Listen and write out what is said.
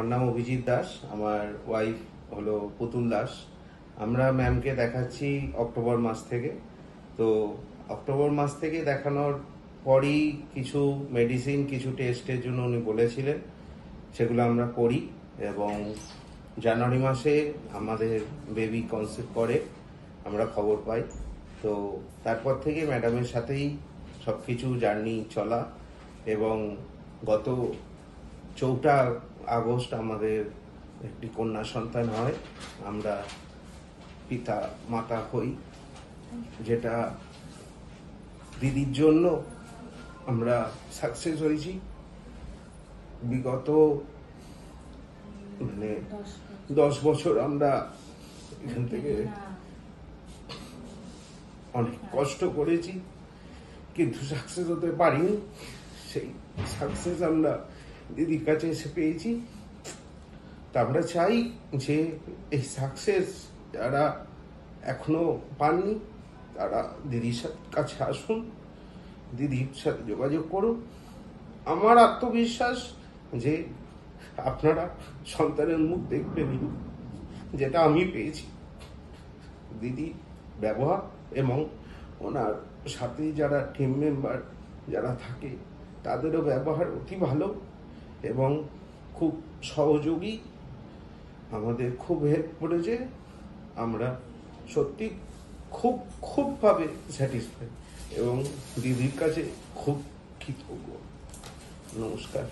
আমার নাম অভিজিৎ দাস, আমার ওয়াইফ হলো পুতুল দাস। আমরা ম্যামকে দেখাচ্ছি অক্টোবর মাস থেকে। তো অক্টোবর মাস থেকে দেখানোর পরই কিছু মেডিসিন, কিছু টেস্টের জন্য উনি বলেছিলেন, সেগুলো আমরা করি এবং জানুয়ারি মাসে আমাদের বেবি কনসেপ্ট করে আমরা খবর পাই। তো তারপর থেকে ম্যাডামের সাথেই সব কিছু জার্নি চলা এবং গত 4 আগস্ট আমাদের একটি কন্যা সন্তান হয়। আমরা পিতা মাতা হই, যেটা দিদির জন্য আমরা সাকসেস হয়েছি। বিগত 10 বছর আমরা এখান থেকে অনেক কষ্ট করেছি, কিন্তু সাকসেস হতে পারিনি। সেই সাকসেস আমরা দিদির কাছে এসে পেয়েছি। তা আমরা চাই যে এই সাকসেস যারা এখনো পাননি তারা দিদির কাছে আসুন, দিদির সাথে যোগাযোগ করুন। আমার আত্মবিশ্বাস যে আপনারা সন্তানের মুখ দেখবেনই, যেটা আমি পেয়েছি। দিদি ব্যবহার এবং ওনার সাথে যারা টিম মেম্বার যারা থাকে তাদেরও ব্যবহার অতি ভালো এবং খুব সহযোগী, আমাদের খুব হেল্প করেছে। আমরা সত্যি খুবভাবে স্যাটিসফাই এবং দিদির কাছে খুব কৃতজ্ঞ। নমস্কার।